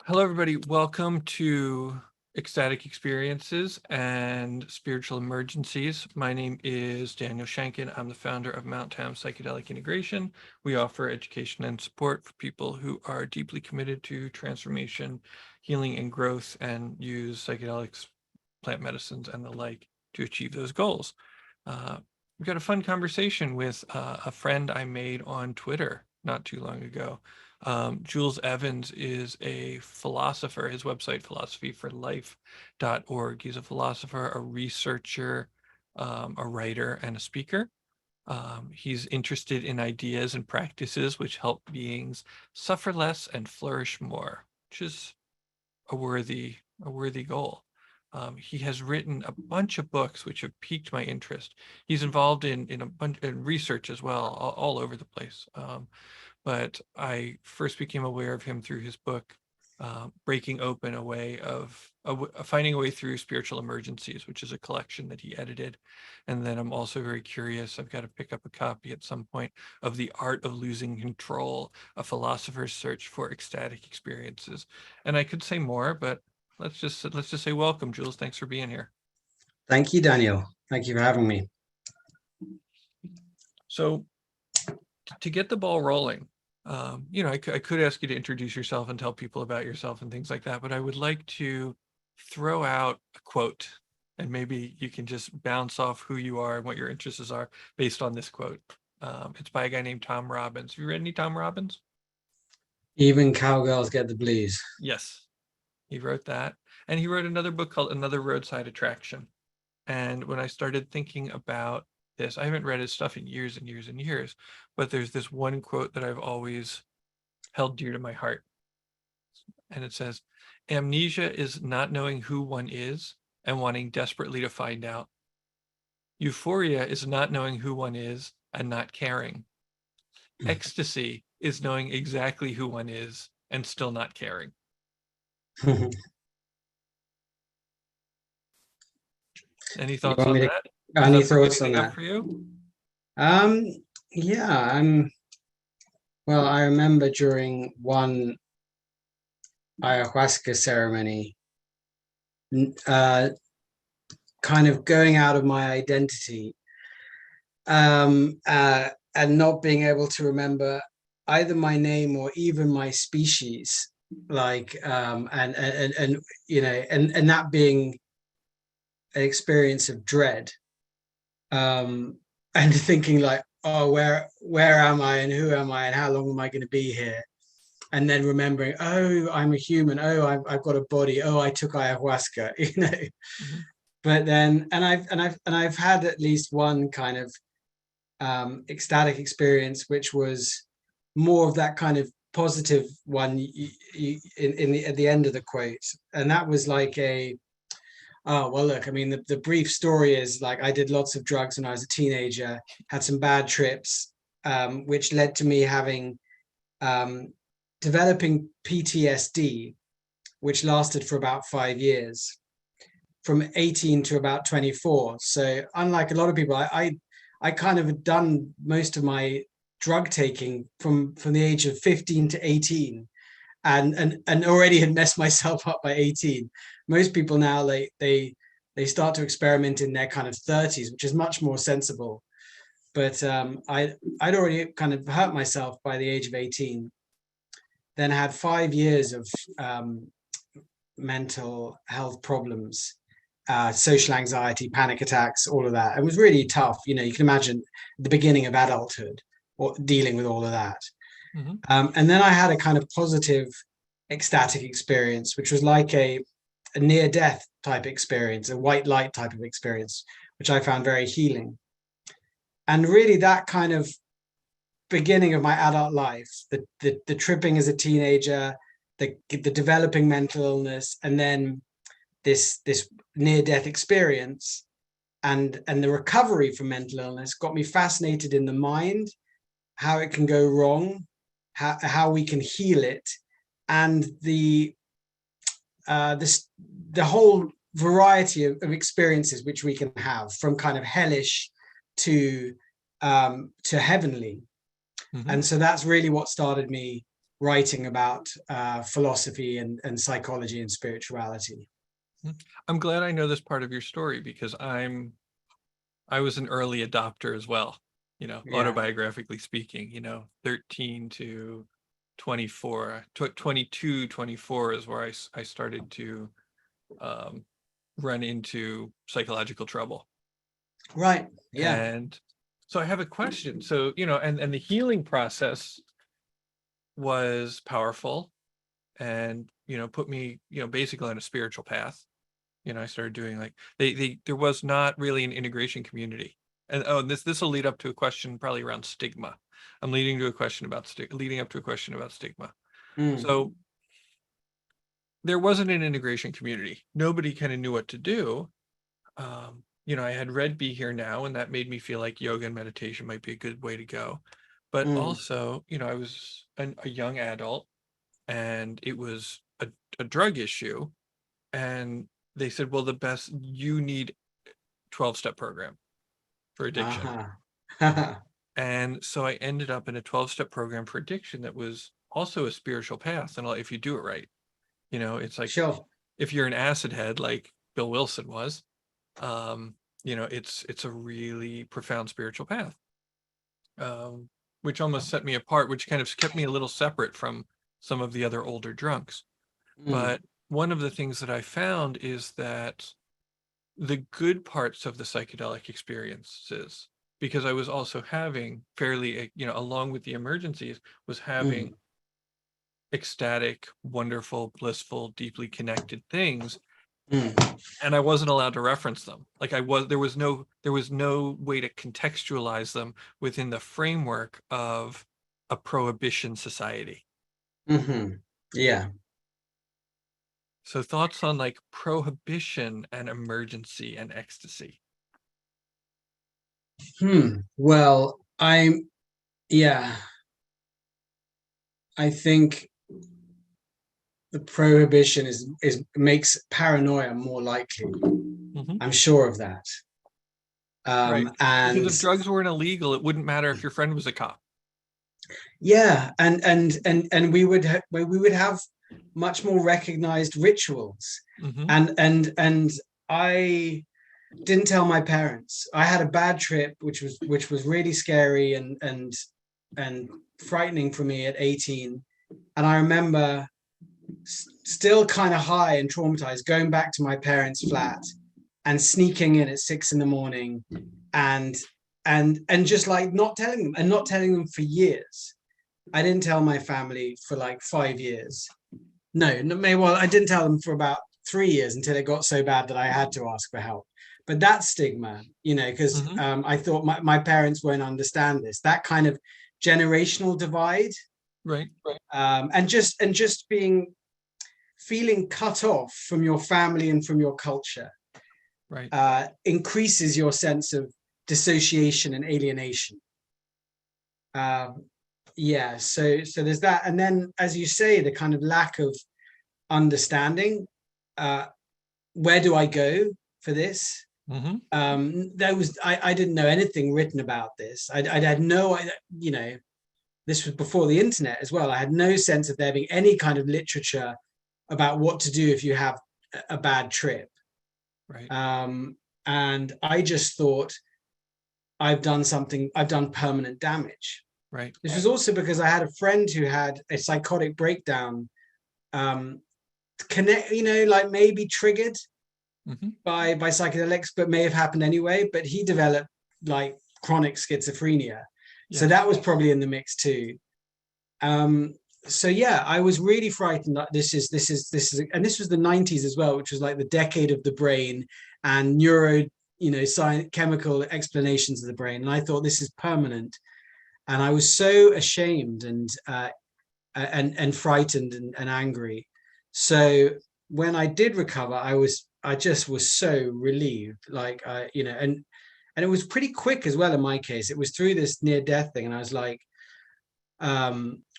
Hello, everybody. Welcome to Ecstatic Experiences and Spiritual Emergencies. My name is Daniel Shankin. I'm the founder of Mount Tam Psychedelic Integration. We offer education and support for people who are deeply committed to transformation, healing, and growth, and use psychedelics, plant medicines, and the like to achieve those goals. We've got a fun conversation with a friend I made on Twitter not too long ago. Jules Evans is a philosopher. His website, philosophyforlife.org. He's a philosopher, a researcher, a writer, and a speaker. He's interested in ideas and practices which help beings suffer less and flourish more, which is a worthy goal. He has written a bunch of books which have piqued my interest. He's involved in a bunch in research as well, all over the place. But I first became aware of him through his book, Breaking Open a Way of Finding a Way Through Spiritual Emergencies, which is a collection that he edited. And then I'm also very curious, I've got to pick up a copy at some point, of The Art of Losing Control, a philosopher's search for ecstatic experiences. And I could say more, but let's just say welcome, Jules. Thanks for being here. Thank you, Daniel. Thank you for having me. So to get the ball rolling, I could ask you to introduce yourself and tell people about yourself and things like that, but I would like to throw out a quote, and maybe you can just bounce off who you are and what your interests are based on this quote. It's by a guy named Tom Robbins. Have you read any Tom Robbins? Even cowgirls get the blues. Yes, he wrote that. And he wrote another book called Another Roadside Attraction. And when I started thinking about this, I haven't read his stuff in years and years and years, but there's this one quote that I've always held dear to my heart. And it says, amnesia is not knowing who one is and wanting desperately to find out. Euphoria is not knowing who one is and not caring. Ecstasy is knowing exactly who one is and still not caring. Any thoughts on that? Any thoughts on that? For you? Yeah, well, I remember during one ayahuasca ceremony, kind of going out of my identity, and not being able to remember either my name or even my species, like, and you know, and that being an experience of dread, and thinking like, oh, where am I and who am I and how long am I going to be here? And then remembering, oh, I'm a human. Oh, I've got a body. Oh, I took ayahuasca, you know. Mm-hmm. But then, and I've had at least one kind of ecstatic experience, which was more of that kind of positive one at the end of the quote, and that was like oh, well, look, I mean, the brief story is like I did lots of drugs when I was a teenager, had some bad trips, which led to me having developing PTSD, which lasted for about 5 years, from 18 to about 24. So unlike a lot of people, I kind of had done most of my drug taking from the age of 15 to 18, and already had messed myself up by 18. Most people now, they start to experiment in their kind of 30s, which is much more sensible. But I'd already kind of hurt myself by the age of 18. Then had 5 years of mental health problems, social anxiety, panic attacks, all of that. It was really tough. You know, you can imagine the beginning of adulthood or dealing with all of that. Mm-hmm. And then I had a kind of positive ecstatic experience, which was like a near-death type experience, a white light type of experience, which I found very healing. And really that kind of beginning of my adult life, the tripping as a teenager, the developing mental illness, and then this near-death experience and the recovery from mental illness got me fascinated in the mind, how it can go wrong, how we can heal it, and the whole variety of experiences which we can have, from kind of hellish to heavenly. Mm-hmm. And so that's really what started me writing about philosophy and psychology and spirituality. I'm glad I know this part of your story because I was an early adopter as well, Yeah. autobiographically speaking, 13 to 24, 22, 24 is where I started to um, run into psychological trouble. Right. Yeah. And so I have a question. So, and the healing process was powerful and, put me, basically on a spiritual path. I started doing like there was not really an integration community. And this will lead up to a question probably around stigma. I'm leading up to a question about stigma. Mm, So there wasn't an integration community. Nobody kind of knew what to do. I had read Be Here Now, and that made me feel like yoga and meditation might be a good way to go. But mm, also, I was a young adult and it was a drug issue. And they said, well, you need 12-step program for addiction. uh-huh. And so I ended up in a 12-step program for addiction that was also a spiritual path. And if you do it right, it's like Sure. if you're an acid head like Bill Wilson was, um, it's a really profound spiritual path, which almost set me apart, which kind of kept me a little separate from some of the other older drunks. Mm, But one of the things that I found is that the good parts of the psychedelic experiences, because I was also having fairly, along with the emergencies, was having mm, ecstatic, wonderful, blissful, deeply connected things, mm, and I wasn't allowed to reference them. Like there was no way to contextualize them within the framework of a prohibition society. mhm. Yeah. So thoughts on like prohibition and emergency and ecstasy. Well, yeah, I think the prohibition is makes paranoia more likely. Mhm. I'm sure of that. Right. Because And if drugs weren't illegal, it wouldn't matter if your friend was a cop. yeah, and we would have much more recognized rituals. Hmm. And I didn't tell my parents. I had a bad trip, which was really scary and frightening for me at 18. And I remember still kind of high and traumatized, going back to my parents' flat and sneaking in at 6 in the morning and and just like not telling them for years. I didn't tell my family for like 5 years. No, well, I didn't tell them for about 3 years until it got so bad that I had to ask for help. But that stigma, because Hmm. I thought my parents won't understand this. That kind of generational divide, Right. and just feeling cut off from your family and from your culture Right. increases your sense of dissociation and alienation. Um, yeah, so there's that, and then as you say, the kind of lack of understanding. Uh, where do I go for this? Hmm. I didn't know anything written about this. I had no, this was before the internet as well. I had no sense of there being any kind of literature about what to do if you have a bad trip. Right. Um, and I just thought I've done permanent damage. Right. This was also because I had a friend who had a psychotic breakdown, um, like maybe triggered Hmm. by psychedelics, but may have happened anyway. But he developed like chronic schizophrenia, so Yes. that was probably in the mix too. Um, so yeah, I was really frightened that and this was the 90s as well, which was like the decade of the brain and science, chemical explanations of the brain, and I thought this is permanent, and I was so ashamed and frightened and angry. So when I did recover, I just was so relieved. Like and it was pretty quick as well in my case. It was through this near death thing, and I was like,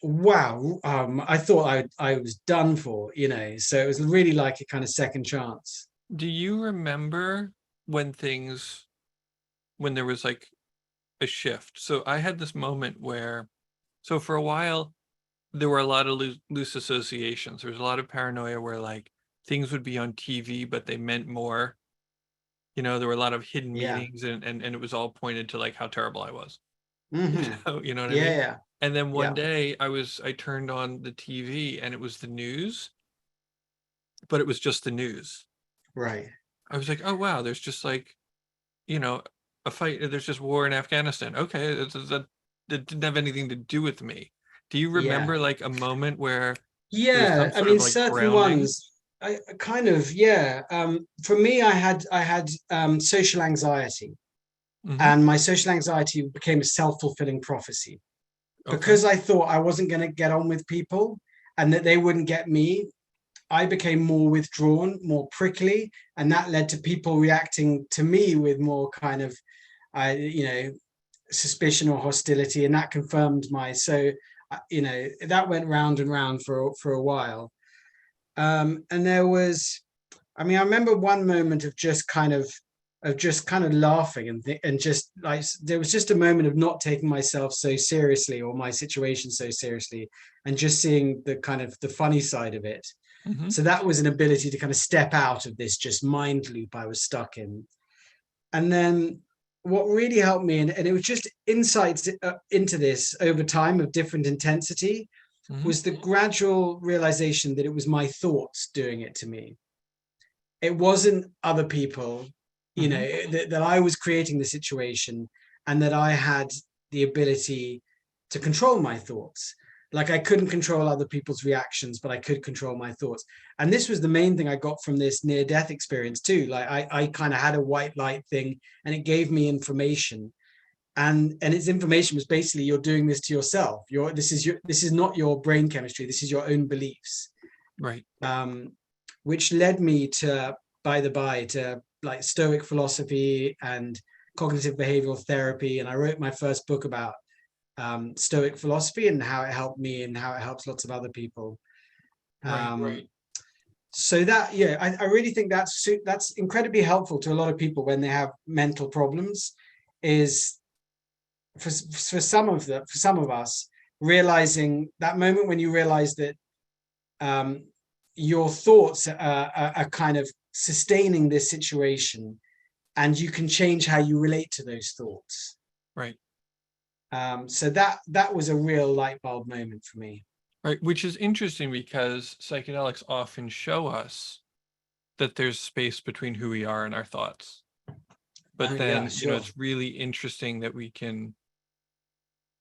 wow, I thought I was done for, So it was really like a kind of second chance. Do you remember when when there was like a shift? So I had this moment where, so for a while, there were a lot of loose associations. There was a lot of paranoia where like things would be on TV, but they meant more. There were a lot of hidden Yeah. meanings, and it was all pointed to like how terrible I was. You know what I Yeah, mean? yeah, And then one yeah. day I turned on the TV and it was the news, but it was just the news. Right. I was like, oh wow, there's just like, you know, a fight, there's just war in Afghanistan. Okay, that didn't have anything to do with me. Do you Yeah. remember like a moment where there was Yeah, some I sort of mean, like certain grounding? ones, I kind of, yeah. For me, I had social anxiety, Hmm. and my social anxiety became a self-fulfilling prophecy Okay. because I thought I wasn't going to get on with people and that they wouldn't get me. I became more withdrawn, more prickly, and that led to people reacting to me with more kind of, suspicion or hostility, and that confirmed my so. That went round and round for a while. And there was, I mean, I remember one moment of just kind of laughing and just like there was just a moment of not taking myself so seriously or my situation so seriously and just seeing the kind of the funny side of it. Hmm. So that was an ability to kind of step out of this just mind loop I was stuck in. And then what really helped me, and it was just insights into this over time of different intensity, Hmm. was the gradual realization that it was my thoughts doing it to me. It wasn't other people, Hmm. that I was creating the situation and that I had the ability to control my thoughts. Like I couldn't control other people's reactions, but I could control my thoughts. And this was the main thing I got from this near death experience too. Like I kind of had a white light thing and it gave me information. And its information was basically you're doing this to yourself. This is not your brain chemistry. This is your own beliefs. Right. um, which led me to, by the by, to like Stoic philosophy and cognitive behavioral therapy. And I wrote my first book about Stoic philosophy and how it helped me and how it helps lots of other people. Right. Right. So that, yeah, I really think that's incredibly helpful to a lot of people when they have mental problems. Is for some of us realizing that moment when you realize that um, your thoughts are kind of sustaining this situation and you can change how you relate to those thoughts. Right. So that was a real light bulb moment for me. Right. Which is interesting because psychedelics often show us that there's space between who we are and our thoughts. But Yeah, then, sure. it's really interesting that we can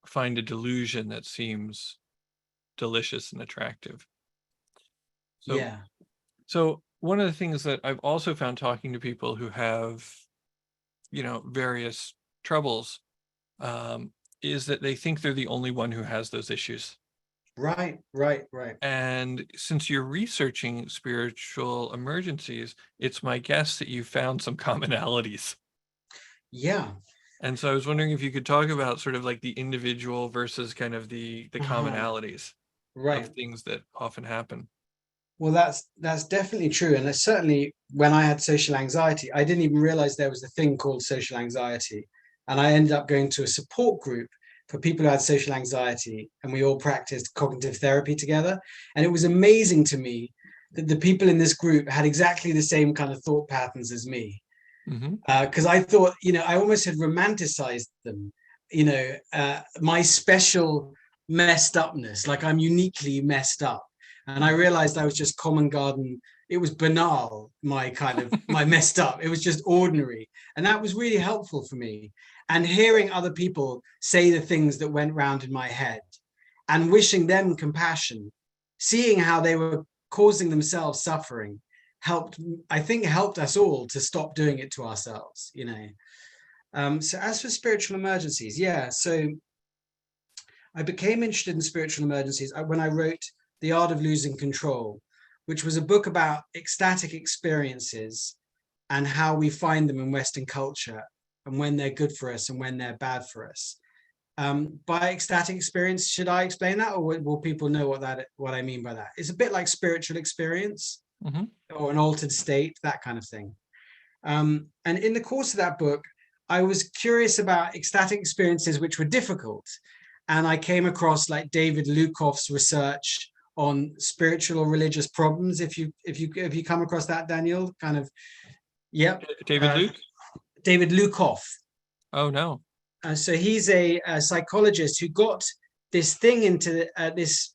find a delusion that seems delicious and attractive. So, Yeah. so one of the things that I've also found talking to people who have, various troubles, um, is that they think they're the only one who has those issues. Right, right, right. And since you're researching spiritual emergencies, it's my guess that you found some commonalities. Yeah. And so I was wondering if you could talk about sort of like the individual versus kind of the Uh-huh. commonalities of Right. things that often happen. Well, that's definitely true. And certainly when I had social anxiety, I didn't even realize there was a thing called social anxiety. And I ended up going to a support group for people who had social anxiety, and we all practiced cognitive therapy together. And it was amazing to me that the people in this group had exactly the same kind of thought patterns as me. Hmm. Because I thought, I almost had romanticized them, my special messed upness, like I'm uniquely messed up. And I realized I was just common garden. It was banal, my messed up. It was just ordinary. And that was really helpful for me. And hearing other people say the things that went round in my head and wishing them compassion, seeing how they were causing themselves suffering helped, I think, helped us all to stop doing it to ourselves. So as for spiritual emergencies, yeah, so I became interested in spiritual emergencies when I wrote The Art of Losing Control, which was a book about ecstatic experiences and how we find them in Western culture and when they're good for us and when they're bad for us. By ecstatic experience, should I explain that, or will people know what I mean by that? It's a bit like spiritual experience Hmm. or an altered state, that kind of thing. And in the course of that book, I was curious about ecstatic experiences which were difficult. and I came across like David Lukoff's research on spiritual or religious problems. If you come across that, Daniel, kind of, yep. David Luke? David Lukoff. Oh no. So he's a psychologist who got this thing into this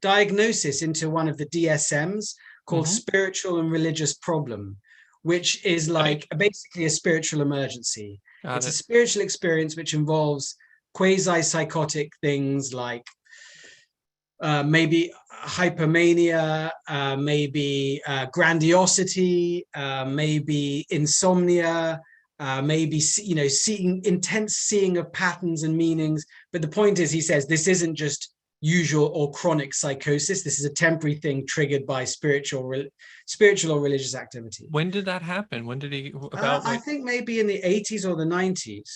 diagnosis into one of the DSMs called spiritual and religious problem, which is like basically a spiritual emergency. Got It's a it. spiritual experience which involves quasi-psychotic things like maybe hypomania, maybe grandiosity, maybe insomnia, maybe seeing intense seeing of patterns and meanings. But the point is, he says this isn't just usual or chronic psychosis. This is a temporary thing triggered by spiritual or religious activity. When did that happen? When did he I think maybe in the 80s or the 90s,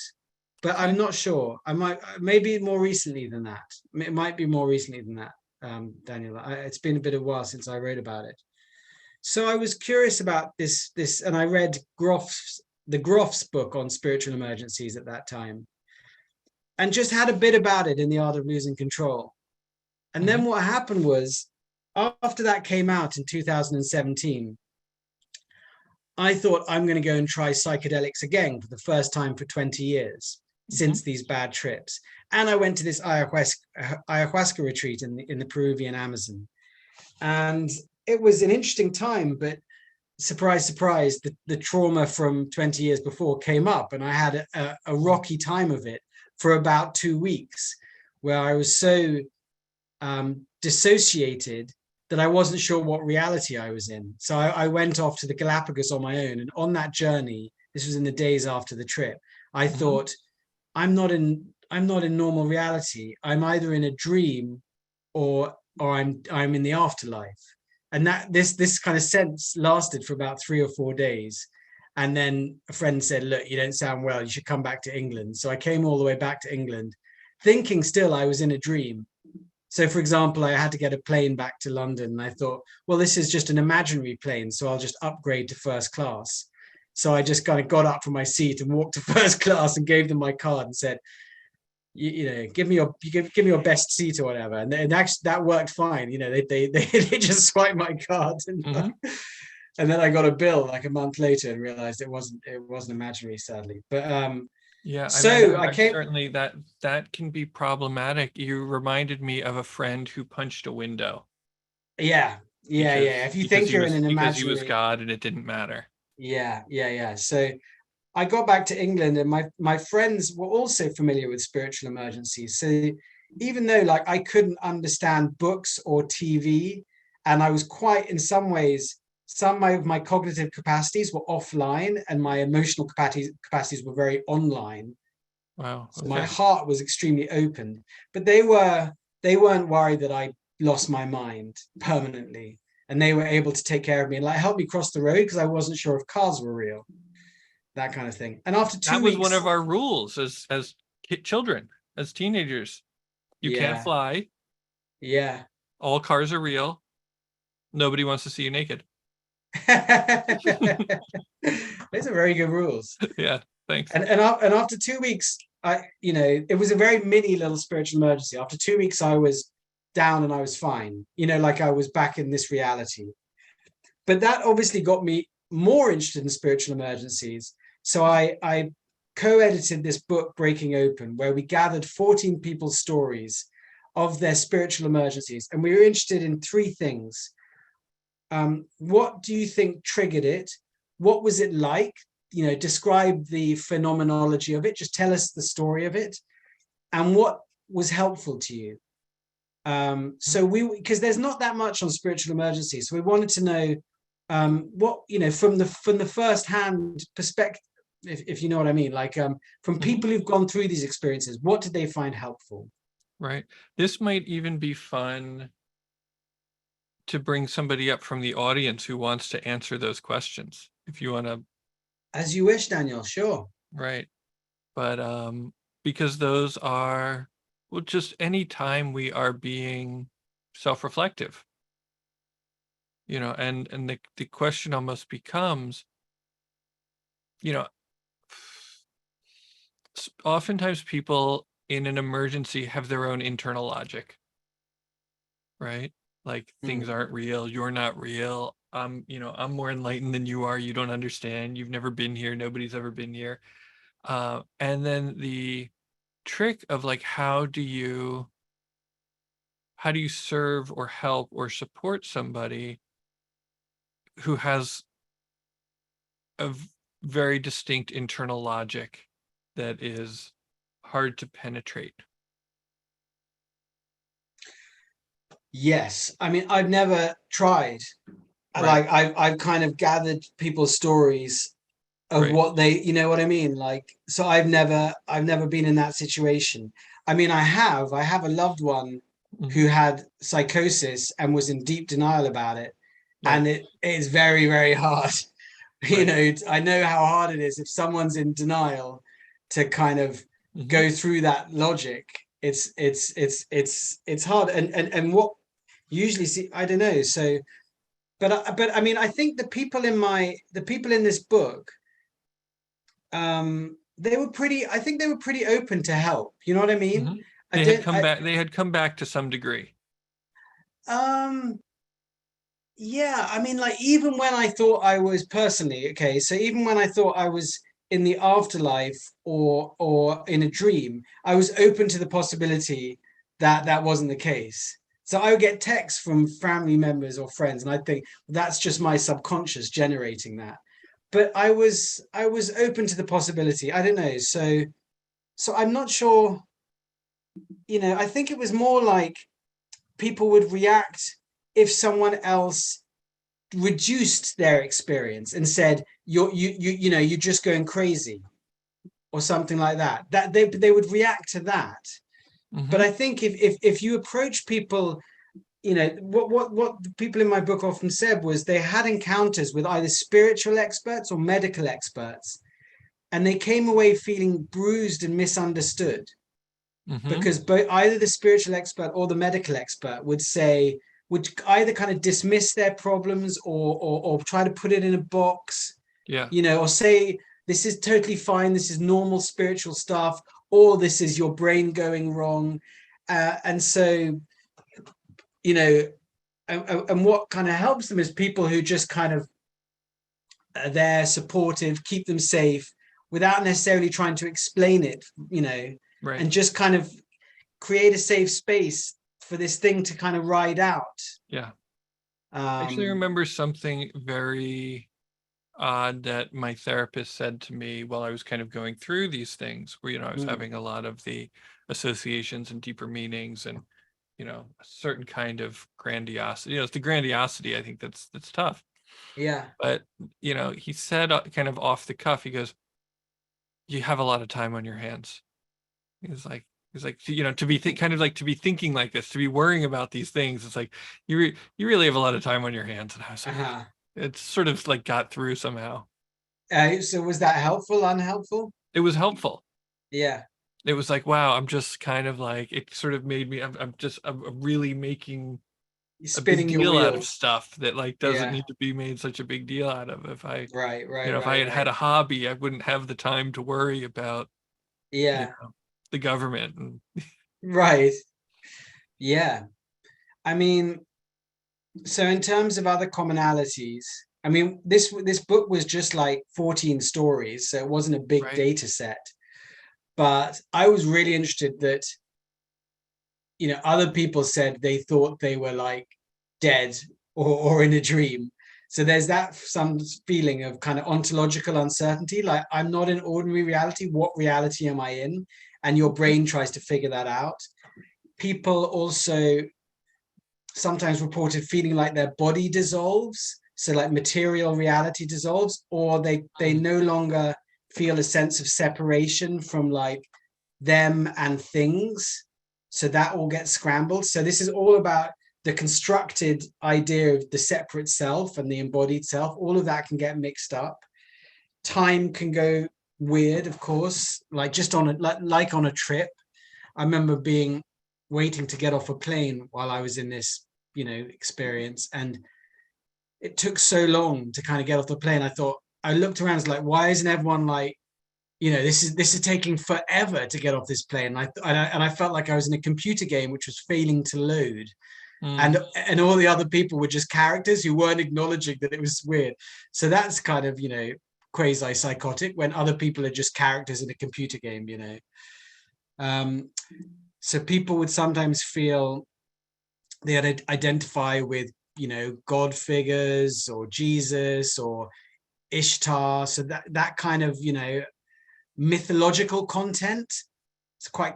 but I'm not sure. I might maybe more recently than that. It might be more recently than that, Daniel. It's been a bit of a while since I wrote about it. So I was curious about this, and I read the Groff's book on spiritual emergencies at that time, and just had a bit about it in The Art of Losing Control. And then what happened was, after that came out in 2017, I thought I'm going to go and try psychedelics again for the first time for 20 years since these bad trips. And I went to this ayahuasca retreat in the Peruvian Amazon. And it was an interesting time, but surprise, surprise, the trauma from 20 years before came up, and I had a rocky time of it for about 2 weeks, where I was so dissociated that I wasn't sure what reality I was in. So I went off to the Galapagos on my own, and on that journey, this was in the days after the trip, I thought, I'm not in normal reality. I'm either in a dream or I'm in the afterlife. And that this kind of sense lasted for about 3 or 4 days. And then a friend said, look, you don't sound well, you should come back to England. So I came all the way back to England, thinking still I was in a dream. So for example, I had to get a plane back to London, and I thought, well, this is just an imaginary plane, so I'll just upgrade to first class. So I just kind of got up from my seat and walked to first class and gave them my card and said, give me your best seat or whatever. And actually that worked fine. They just swiped my card, and then I got a bill like a month later and realized it wasn't imaginary, sadly. But yeah, so I came. certainly that can be problematic. You reminded me of a friend who punched a window. Yeah. If you think you're in an because he was imaginary. God and it didn't matter. Yeah. So I got back to England, and my friends were also familiar with spiritual emergencies. So even though like I couldn't understand books or TV, and I was quite, in some ways, some of my cognitive capacities were offline and my emotional capacities were very online. Wow. So my Okay. heart was extremely open, but they weren't worried that I lost my mind permanently, and they were able to take care of me and like help me cross the road because I wasn't sure if cars were real, that kind of thing. And after That 2 was one weeks, of our rules as children, as teenagers. You can't yeah, fly. yeah. All cars are real. Nobody wants to see you naked. Those are very good rules. Yeah, thanks. And after 2 weeks, it was a very mini little spiritual emergency. After 2 weeks, I was down and I was fine. Like I was back in this reality. But that obviously got me more interested in spiritual emergencies. So I co-edited this book, Breaking Open, where we gathered 14 people's stories of their spiritual emergencies, and we were interested in 3 things. What do you think triggered it? What was it like? Describe the phenomenology of it. Just tell us the story of it, and what was helpful to you. So because there's not that much on spiritual emergencies, so we wanted to know what from the first hand perspective, if you know what I mean, like from people who've gone through these experiences, what did they find helpful? Right. This might even be fun to bring somebody up from the audience who wants to answer those questions, if you want to. As you wish, Daniel. Sure. Right. But because those are, well, just any time we are being self-reflective, and the question almost becomes, oftentimes people in an emergency have their own internal logic, right? Like things Mm. aren't real, you're not real. I'm more enlightened than you are. You don't understand. You've never been here. Nobody's ever been here. And then the trick of like, how do you serve or help or support somebody who has a very distinct internal logic that is hard to penetrate. Yes, I mean, I've never tried. Right, Like I've kind of gathered people's stories of right. what they, you know what I mean? Like, so I've never been in that situation. I mean, I have a loved one Mhm. who had psychosis and was in deep denial about it. Right, And it is very, very hard. You right. know, I know how hard it is if someone's in denial to kind of Hmm. go through that logic. It's hard. And what usually see, I don't know. So, but I mean, I think the people in this book, they were pretty. I think they were pretty open to help. You know what I mean? Hmm. I don't. They had come back to some degree. Um, yeah. I mean, like even when I thought I was personally okay, so even when I thought I was in the afterlife or in a dream, I was open to the possibility that that wasn't the case. So I would get texts from family members or friends, and I think that's just my subconscious generating that. But I was open to the possibility. I don't know. So I'm not sure, I think it was more like people would react if someone else reduced their experience and said you're just going crazy or something like that. That they would react to that. But Hmm. I think if you approach people, what the people in my book often said was they had encounters with either spiritual experts or medical experts, and they came away feeling bruised and misunderstood Hmm. because both either the spiritual expert or the medical expert would either kind of dismiss their problems or try to put it in a box, Yeah. or say this is totally fine, this is normal spiritual stuff, or this is your brain going wrong. And so, and what kind of helps them is people who just kind of are there, supportive, keep them safe without necessarily trying to explain it, Right. and just kind of create a safe space for this thing to kind of ride out. Yeah. I actually Um, remember something very odd that my therapist said to me while I was kind of going through these things where, I was mm, having a lot of the associations and deeper meanings and, a certain kind of grandiosity. It's the grandiosity, I think that's tough. yeah. But, he said kind of off the cuff, he goes, you have a lot of time on your hands. He's like, to be kind of like to be thinking like this, to be worrying about these things. It's like you really have a lot of time on your hands. And I was like, Uh-huh. it's sort of like got through somehow. So was that helpful, unhelpful? It was helpful. Yeah. It was like, wow, I'm just kind of like, it sort of made me, I'm really making You're a big spinning your deal out of wheels. stuff that like doesn't Yeah. need to be made such a big deal out of. Right, right, If I right, had had right. a hobby, I wouldn't have the time to worry about, you Yeah. the government. And Right. Yeah. I mean, so in terms of other commonalities, I mean, this book was just like 14 stories, so it wasn't a big right. data set. But I was really interested that, other people said they thought they were like dead or in a dream. So there's that some feeling of kind of ontological uncertainty. Like I'm not in ordinary reality. What reality am I in? And your Mhm. brain tries to figure that out. People also sometimes reported feeling like their body dissolves. So like material reality dissolves, or they Mm. no longer feel a sense of separation from like them and things. So that all gets scrambled. So this is all about the constructed idea of the separate self and the embodied self. All of that can get mixed up. Time can go weird, of course, like just on a like on a trip. I remember being waiting to get off a plane while I was in this, experience, and it took so long to kind of get off the plane. I thought I looked around, it's like, why isn't everyone like this is taking forever to get off this plane. And I felt like I was in a computer game which was failing to load. Mm. And all the other people were just characters who weren't acknowledging that it was weird. So that's kind of, quasi psychotic, when other people are just characters in a computer game. So people would sometimes feel they'd identify with, God figures or Jesus or Ishtar. So that kind of, mythological content, it's quite,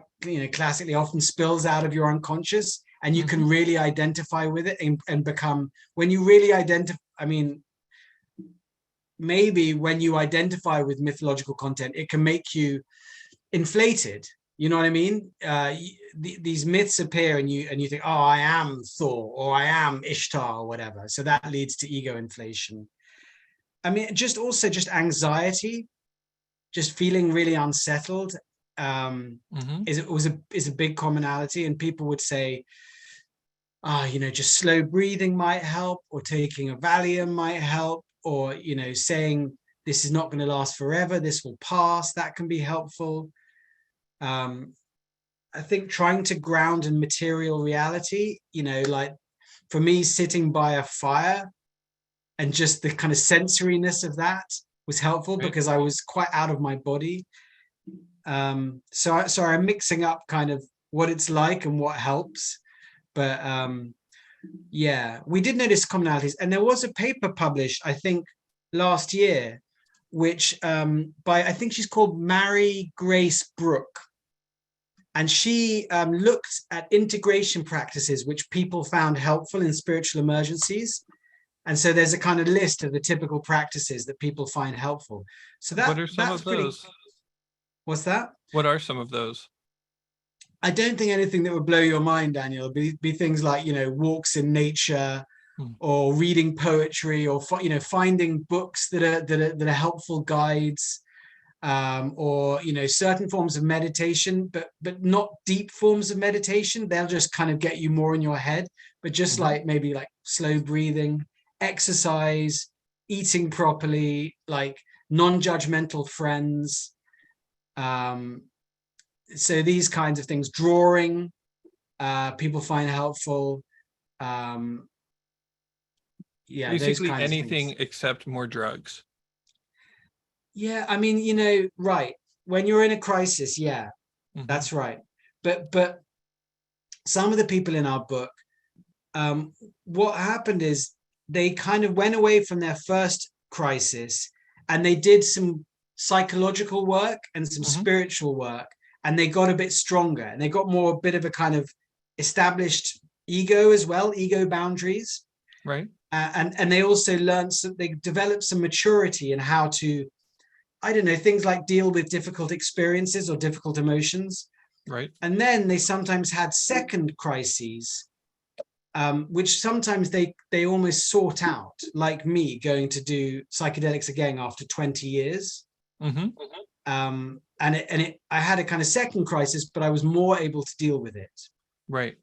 classically often spills out of your unconscious, and you can really identify with it and become, when you really identify, maybe when you identify with mythological content, it can make you inflated. You know what I mean? These myths appear, and you think, oh, I am Thor, or I am Ishtar, or whatever. So that leads to ego inflation. Just anxiety, just feeling really unsettled, is a big commonality. And people would say, just slow breathing might help, or taking a Valium might help, or saying this is not going to last forever, this will pass. That can be helpful. I think trying to ground in material reality, like for me, sitting by a fire and just the kind of sensoriness of that was helpful, because I was quite out of my body. So I'm mixing up kind of what it's like and what helps. But yeah, we did notice commonalities. And there was a paper published, I think, last year, which by, I think she's called Mary Grace Brooke. And she looked at integration practices which people found helpful in spiritual emergencies. And so there's a kind of list of the typical practices that people find helpful. So what are some that's of pretty. those? What's that? What are some of those? I don't think anything that would blow your mind, Daniel. Be things like, walks in nature, or reading poetry, or finding books that are helpful guides, or certain forms of meditation, but not deep forms of meditation. They'll just kind of get you more in your head. But just like maybe like slow breathing, exercise, eating properly, like non-judgmental friends. So these kinds of things, drawing, people find helpful. Yeah, Basically those kinds of anything things. except more drugs. Yeah, right. When you're in a crisis, yeah, that's right. But some of the people in our book, what happened is they kind of went away from their first crisis, and they did some psychological work and some spiritual work, and they got a bit stronger, and they got more a bit of a kind of established ego as well, ego boundaries. Right. And they also learned, they developed some maturity in how to, I don't know, things like deal with difficult experiences or difficult emotions. Right. And then they sometimes had second crises, which sometimes they almost sort out, like me going to do psychedelics again after 20 years. I had a kind of second crisis, but I was more able to deal with it. Right.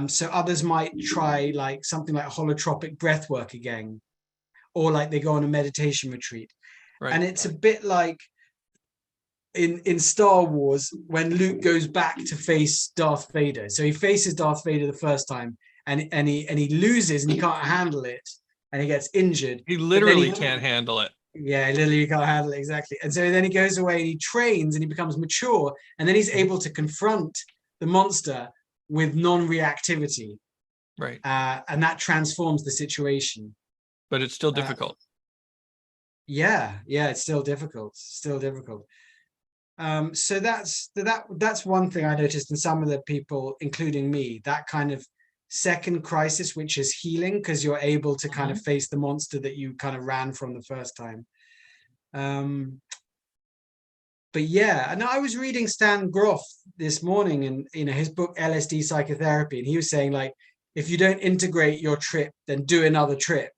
So others might try like something like holotropic breath work again, or like they go on a meditation retreat. Right. And it's a bit like in Star Wars when Luke goes back to face Darth Vader. So he faces Darth Vader the first time, and he loses, and he can't handle it, and he gets injured. He literally can't handle it. Yeah, literally can't handle it, exactly. And so then he goes away and he trains and he becomes mature, and then he's able to confront the monster with non-reactivity. Right. And that transforms the situation. But it's still difficult. Yeah, it's still difficult. So that's one thing I noticed in some of the people, including me, that kind of second crisis, which is healing, because you're able to kind of face the monster that you kind of ran from the first time. But yeah, and I was reading Stan Grof this morning, and his book LSD Psychotherapy, and he was saying, like, if you don't integrate your trip, then do another trip.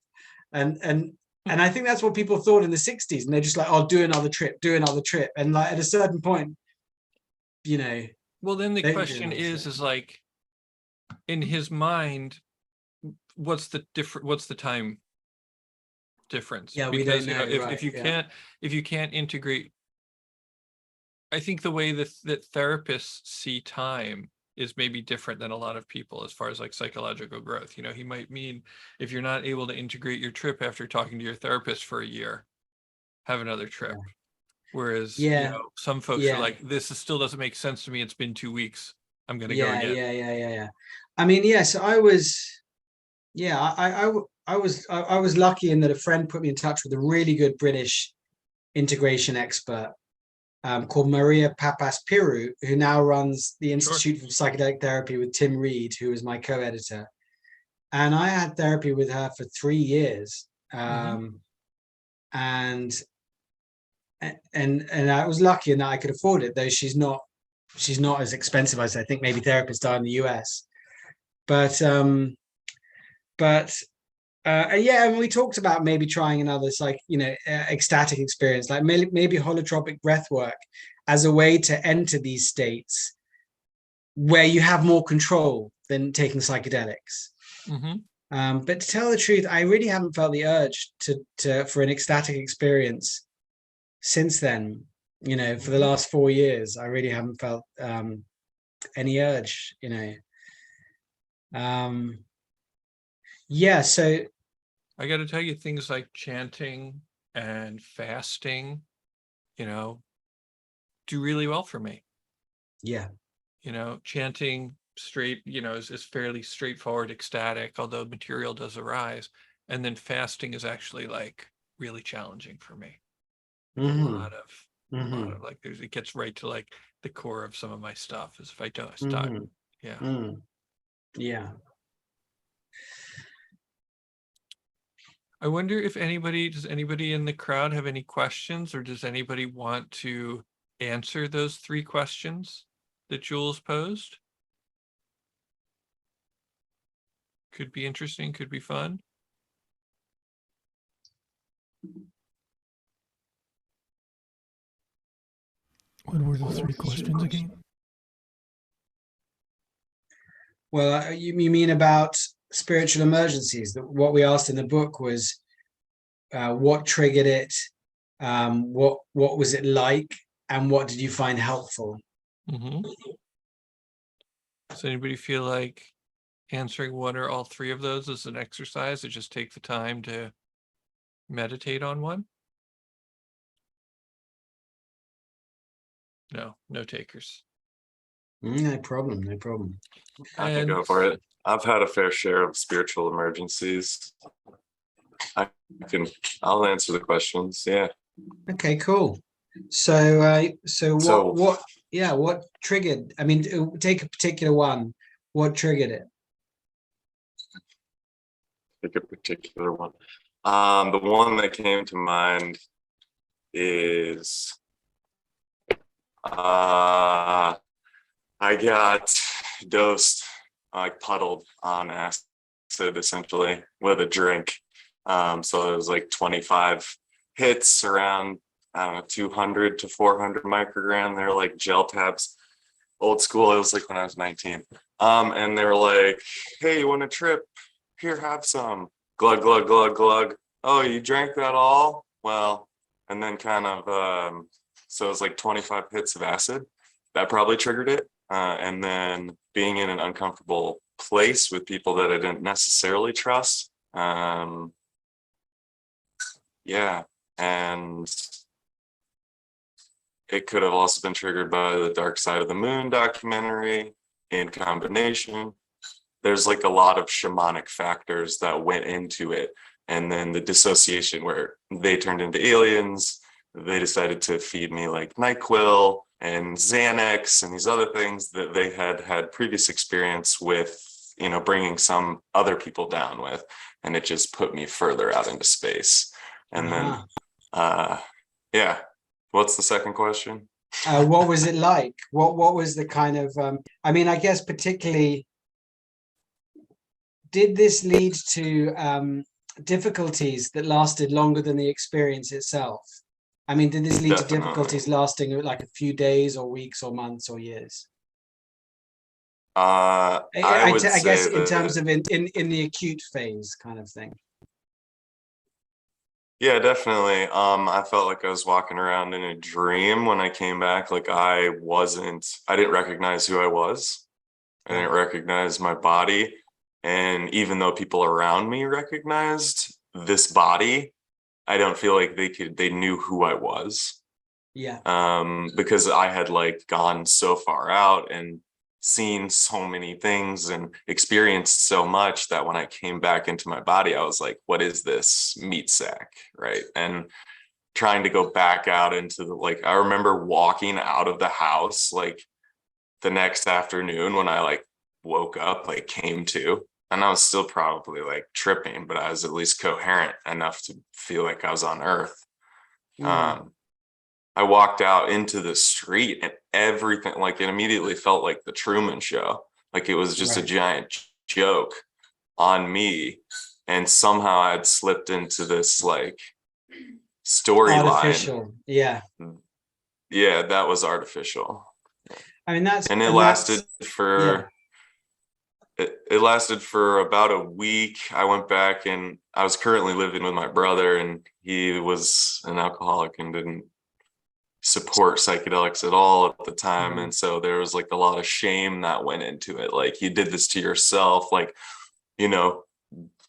And I think that's what people thought in the 60s, and they're just like, oh, do another trip. And like at a certain point, well, then the question is like, in his mind, what's the time difference? Yeah, because we don't know, if you can't integrate I think the way that therapists see time is maybe different than a lot of people as far as like psychological growth. You know, he might mean if you're not able to integrate your trip after talking to your therapist for a year, have another trip. Whereas, you Yeah, know, some folks are yeah, like, this still doesn't make sense to me. It's been 2 weeks. I'm gonna go yeah, again. yeah. I mean, yeah. So I was, yeah, I was lucky in that a friend put me in touch with a really good British integration expert called Maria Papas Piru, who now runs the Sure. Institute for Psychedelic Therapy with Tim Reed, who was my co-editor. And I had therapy with her for 3 years. Hmm. And and I was lucky in that I could afford it, though she's not as expensive as I think maybe therapists are in the US. But but yeah, and we talked about maybe trying another ecstatic experience, like maybe holotropic breath work as a way to enter these states where you have more control than taking psychedelics. Hmm. But to tell the truth, I really haven't felt the urge to for an ecstatic experience since then. You know, for the Hmm. last 4 years, I really haven't felt any urge. You know, um, yeah. So I got to tell you, things like chanting and fasting, you know, do really well for me. yeah, You know, chanting straight, you know, is fairly straightforward, ecstatic, although material does arise. And then fasting is actually like really challenging for me. There's hmm a lot hmm of like, it gets right to like the core of some of my stuff is if I don't start. hmm Yeah. mm, yeah. I wonder if does anybody in the crowd have any questions, or does anybody want to answer those 3 questions that Jules posed? Could be interesting, could be fun. What were the 3 questions again? Well, you mean about spiritual emergencies? That what we asked in the book was what triggered it, what was it like, and what did you find helpful? Hmm. Does anybody feel like answering one or all 3 of those is an exercise to just take the time to meditate on one? No, no takers. No problem, no problem. I can And go for it. I've had a fair share of spiritual emergencies. I can, I'll answer the questions. Yeah. Okay, cool. So So yeah, what triggered? I mean, take a particular one. What triggered it? pick a particular one. The one that came to mind is I got dosed, like puddled on acid essentially with a drink. So it was like 25 hits around, I don't know, 200 to 400 microgram. They're like gel tabs, old school. It was like when I was 19. And they were like, hey, you want a trip? Here, have some. Glug, glug, glug, glug. Oh, you drank that all? Well, and then kind of, so it was like 25 hits of acid. That probably triggered it. And then being in an uncomfortable place with people that I didn't necessarily trust. Yeah. And it could have also been triggered by the Dark Side of the Moon documentary in combination. There's like a lot of shamanic factors that went into it. And then the dissociation where they turned into aliens, they decided to feed me like NyQuil and Xanax and these other things that they had previous experience with, you know, bringing some other people down with. And it just put me further out into space. And then, yeah. What's the second question? What was it like? What was the kind of? I mean, I guess particularly, did this lead to difficulties that lasted longer than the experience itself? I mean, did this lead to Definitely. difficulties lasting like a few days or weeks or months or years? I would I guess say in terms that, of in the acute phase kind of thing. Yeah, definitely. I felt like I was walking around in a dream when I came back. Like I didn't recognize who I was. I didn't recognize my body. And even though people around me recognized this body, I don't feel like they knew who I was. Yeah. Because I had like gone so far out and seen so many things and experienced so much that when I came back into my body, I was like, what is this meat sack? Right. And trying to go back out into the, like, I remember walking out of the house like the next afternoon when I like woke up, like came to, and I was still probably like tripping, but I was at least coherent enough to feel like I was on earth. I walked out into the street and everything, like it immediately felt like the Truman Show. Like it was just a giant joke on me. And somehow I'd slipped into this like storyline. Artificial. Yeah. Yeah, that was artificial. I mean, and it lasted for it lasted for about a week. I went back and I was currently living with my brother, and he was an alcoholic and didn't support psychedelics at all at the time. And so there was like a lot of shame that went into it. Like, you did this to yourself, like, you know,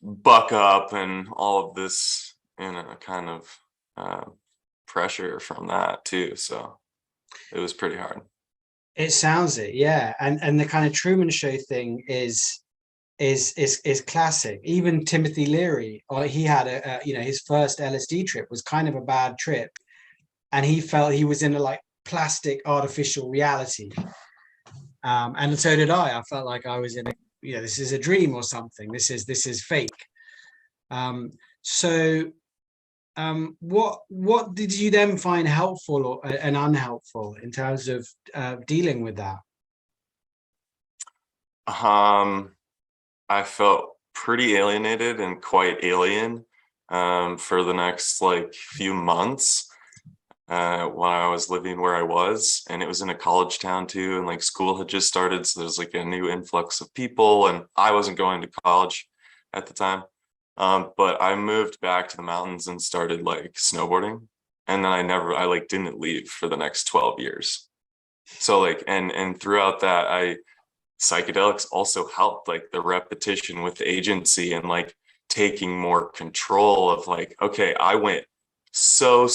buck up and all of this, kind of pressure from that too. So it was pretty hard. It sounds it, yeah. And the kind of Truman Show thing is classic. Even Timothy Leary, he had his first LSD trip was kind of a bad trip, and he felt he was in a like plastic artificial reality. And so did I. I felt like I was in a, this is a dream or something. This is fake. What did you then find helpful and unhelpful in terms of dealing with that? I felt pretty alienated and quite alien for the next like few months when I was living where I was, and it was in a college town too, and like school had just started, so there's like a new influx of people, and I wasn't going to college at the time. But I moved back to the mountains and started like snowboarding, and then I like didn't leave for the next 12 years. So like, and throughout that, psychedelics also helped, like the repetition with agency and like taking more control of like, okay, I went so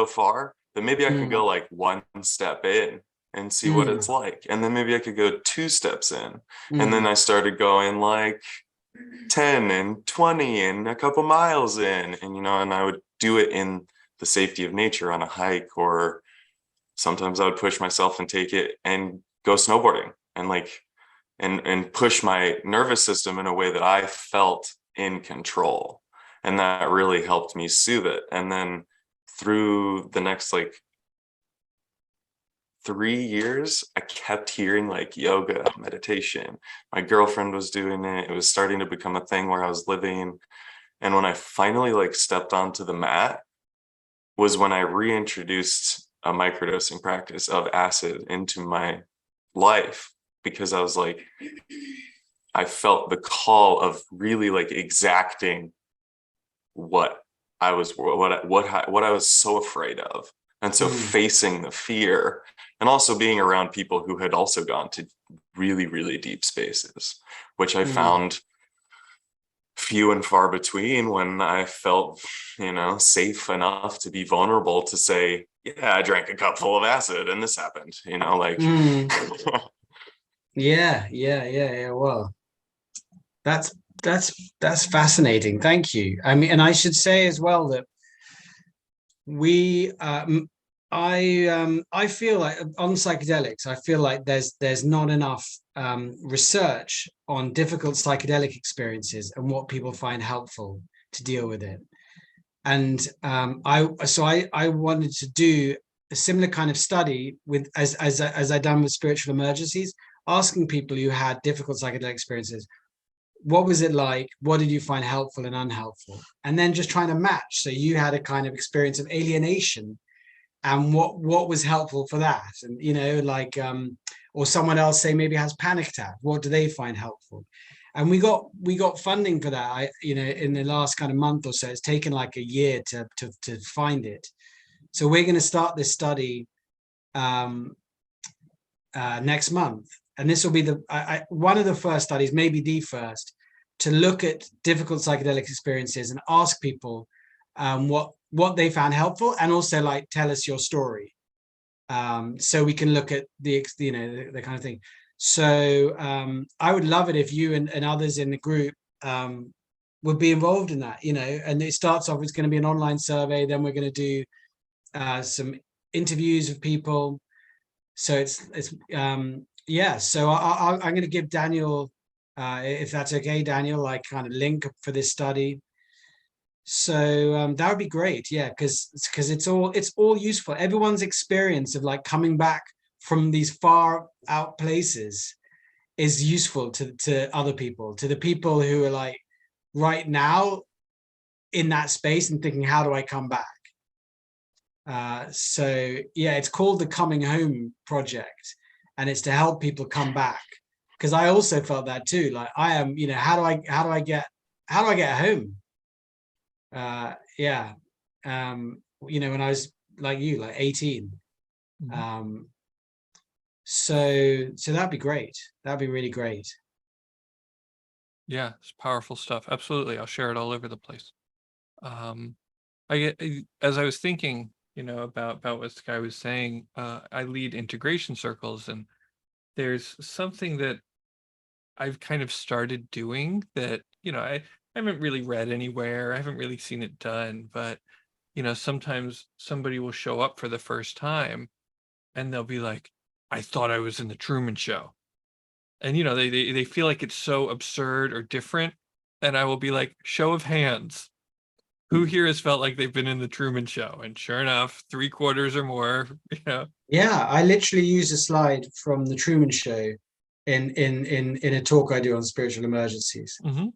far that maybe I can go like one step in and see what it's like. And then maybe I could go 2 steps in. And then I started going like 10 and 20 and a couple miles in, and and I would do it in the safety of nature on a hike, or sometimes I would push myself and take it and go snowboarding and like and push my nervous system in a way that I felt in control, and that really helped me soothe it. And then through the next like 3 years, I kept hearing like yoga, meditation. My girlfriend was doing it. It was starting to become a thing where I was living. And when I finally like stepped onto the mat was when I reintroduced a microdosing practice of acid into my life, because I was like, I felt the call of really like exacting what I was so afraid of. And so facing the fear, and also being around people who had also gone to really, really deep spaces, which I found few and far between when I felt, safe enough to be vulnerable to say, yeah, I drank a cup full of acid and this happened, like. Yeah. Well, that's fascinating. Thank you. I mean, and I should say as well that I feel like on psychedelics, I feel like there's not enough research on difficult psychedelic experiences and what people find helpful to deal with it. And I wanted to do a similar kind of study with as I done with spiritual emergencies, asking people who had difficult psychedelic experiences, what was it like? What did you find helpful and unhelpful? And then just trying to match. So you had a kind of experience of alienation, and what was helpful for that? And or someone else say maybe has panic attack. What do they find helpful? And we got funding for that. In the last kind of month or so, it's taken like a year to find it. So we're going to start this study next month, and this will be one of the first studies, maybe the first, to look at difficult psychedelic experiences and ask people what they found helpful, and also like tell us your story, so we can look at the kind of thing. So I would love it if you and others in the group would be involved in that, and it starts off, it's going to be an online survey, then we're going to do some interviews with people. So it's yeah, so I'm going to give Daniel, if that's okay, Daniel, like kind of link for this study. So that would be great. Yeah, because it's all useful. Everyone's experience of like coming back from these far out places is useful to other people, to the people who are like right now in that space and thinking, how do I come back? So yeah, it's called the Coming Home Project, and it's to help people come back. Because I also felt that too. Like I am, how do I get home? Yeah. When I was like you, like 18. Mm-hmm. So that'd be great. That'd be really great. Yeah, it's powerful stuff. Absolutely. I'll share it all over the place. As I was thinking, about what this guy was saying, I lead integration circles, and there's something that I've kind of started doing that, I haven't really read anywhere. I haven't really seen it done, but, sometimes somebody will show up for the first time and they'll be like, I thought I was in the Truman Show. And, they feel like it's so absurd or different. And I will be like, show of hands. Who here has felt like they've been in the Truman Show? And sure enough, 3/4 or more, Yeah, I literally use a slide from the Truman Show in a talk I do on spiritual emergencies. Mm-hmm.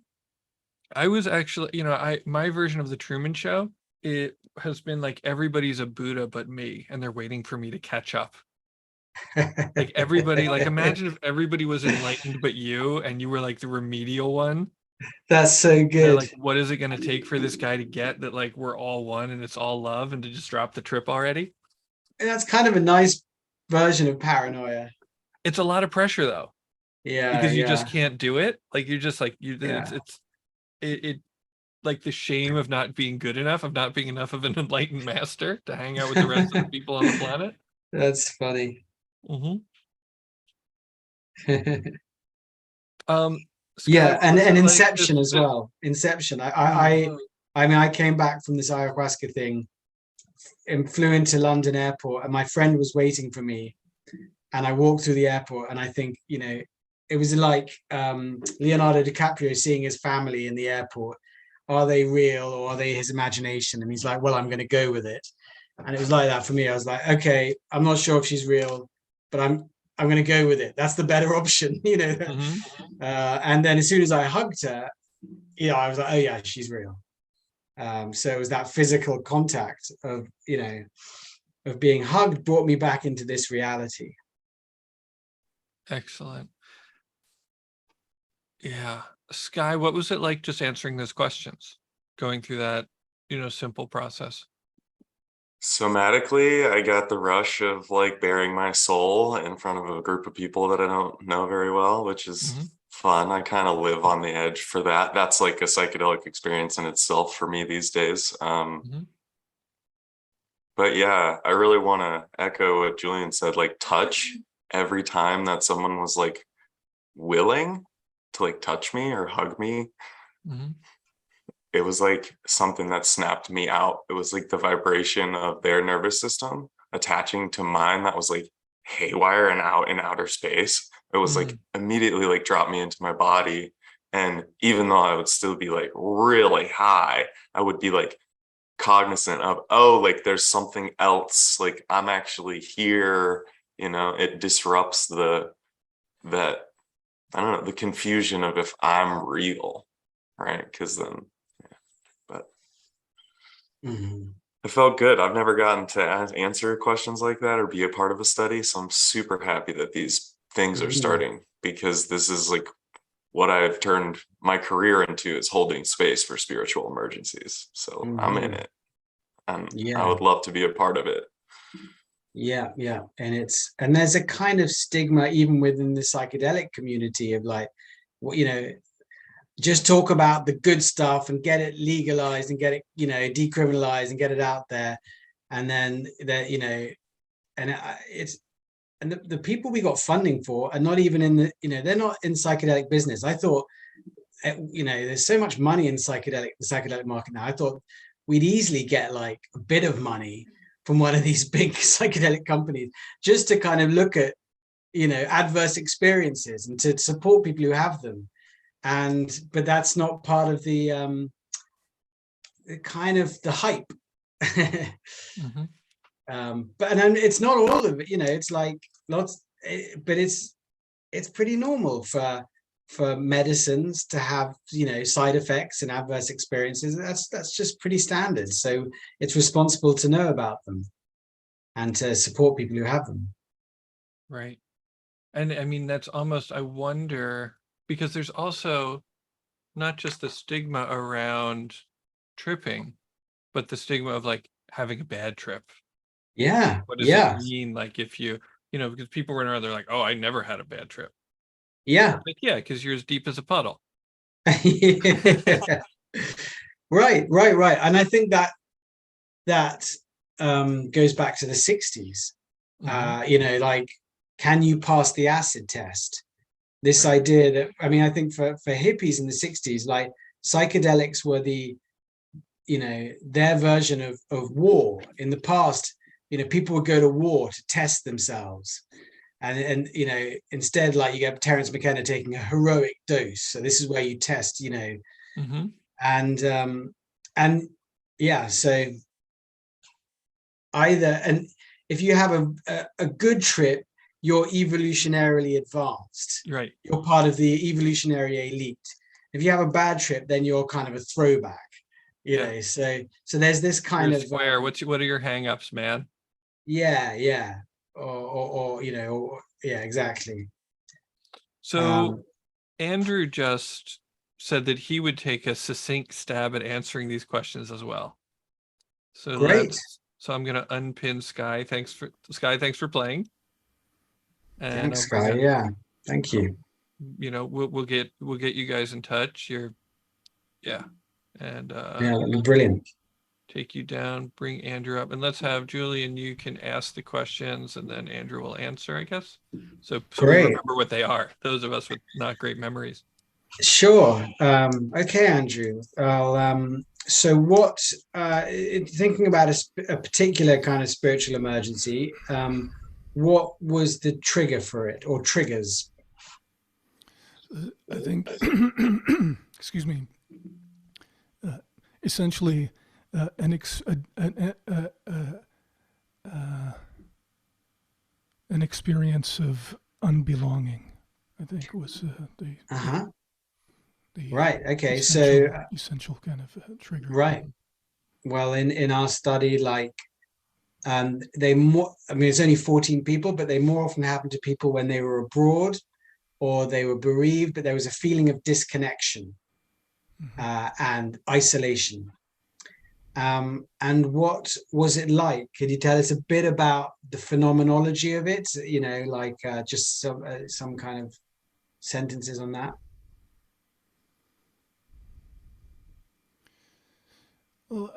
I was actually, my version of the Truman Show, it has been like everybody's a Buddha but me, and they're waiting for me to catch up. Like everybody, like imagine if everybody was enlightened but you, and you were like the remedial one. That's so They're good. like, what is it going to take for this guy to get that, like, we're all one and it's all love, and to just drop the trip already? And that's kind of a nice version of paranoia. It's a lot of pressure though, Yeah, because you just yeah, can't do it. Like you're just like yeah. it like the shame of not being good enough, of not being enough of an enlightened master to hang out with the rest of the people on the planet. That's funny. Mm-hmm. Sky, Yeah, what and was it like Inception as well. Inception. I mean, I came back from this ayahuasca thing and flew into London airport, and my friend was waiting for me, and I walked through the airport, and I think, it was like Leonardo DiCaprio seeing his family in the airport. Are they real or are they his imagination? And he's like, well, I'm going to go with it. And it was like that for me. I was like, okay, I'm not sure if she's real, but I'm going to go with it. That's the better option, Mm-hmm. And then as soon as I hugged her, I was like, oh yeah, she's real. So it was that physical contact of, of being hugged brought me back into this reality. Excellent. Yeah. Sky, what was it like just answering those questions, going through that, simple process? Somatically, I got the rush of like bearing my soul in front of a group of people that I don't know very well, which is Mm-hmm. fun. I kind of live on the edge for that. That's like a psychedelic experience in itself for me these days. Mm-hmm. But yeah, I really want to echo what Julian said, like touch every time that someone was like willing to like touch me or hug me. Mm-hmm. It was like something that snapped me out. It was like the vibration of their nervous system attaching to mine that was like haywire and out in outer space. It was like immediately like dropped me into my body. And even though I would still be like really high, I would be like cognizant of, oh, like there's something else, like I'm actually here. It disrupts that I don't know, the confusion of if I'm real, right? Because then but it felt good. I've never gotten to answer questions like that or be a part of a study, so I'm super happy that these things are starting, because this is like what I've turned my career into is holding space for spiritual emergencies. So I'm in it, and I would love to be a part of it. Yeah, and there's a kind of stigma even within the psychedelic community of like, just talk about the good stuff and get it legalized and get it, decriminalized and get it out there, and then that, and it's, and the people we got funding for are not even in the, they're not in psychedelic business. I thought, there's so much money in the psychedelic market now. I thought we'd easily get like a bit of money from one of these big psychedelic companies just to kind of look at, adverse experiences and to support people who have them. But that's not part of the kind of the hype. Mm-hmm. But and it's not all of it, it's like lots, but it's pretty normal for medicines to have, side effects and adverse experiences. That's just pretty standard. So it's responsible to know about them and to support people who have them. Right. And I mean, that's almost, I wonder, because there's also not just the stigma around tripping, but the stigma of like having a bad trip. Yeah. What does it mean? Like if you, because people run around, they're like, oh, I never had a bad trip. Yeah. Like, yeah, because you're as deep as a puddle. Right. And I think that goes back to the 60s. Like, can you pass the acid test? This idea that, I think for hippies in the 60s, like psychedelics were the, their version of war. In the past, people would go to war to test themselves. And instead, like, you get Terence McKenna taking a heroic dose. So this is where you test, Mm-hmm. and yeah, so either, and if you have a good trip, you're evolutionarily advanced. Right. You're part of the evolutionary elite. If you have a bad trip, then you're kind of a throwback. So there's this kind of square. What are your hang-ups, man? Yeah. Or yeah, exactly. So Andrew just said that he would take a succinct stab at answering these questions as well. So great. So I'm gonna unpin Sky. Thanks for playing. And thanks, Sky. Yeah, thank you. We'll get you guys in touch. And that'd be brilliant. Take you down, bring Andrew up, and let's have Julie and you can ask the questions, and then Andrew will answer, I guess. So we remember what they are. Those of us with not great memories. Sure. Okay, Andrew. So what? Thinking about a particular kind of spiritual emergency, what was the trigger for it, or triggers? I think, excuse me. Essentially, an experience of unbelonging, I think, was the right. Okay. Essential kind of trigger. Right. Well, in our study, like, it's only 14 people, but they more often happen to people when they were abroad or they were bereaved, but there was a feeling of disconnection and isolation. And what was it like? Could you tell us a bit about the phenomenology of it? Just some kind of sentences on that. Well,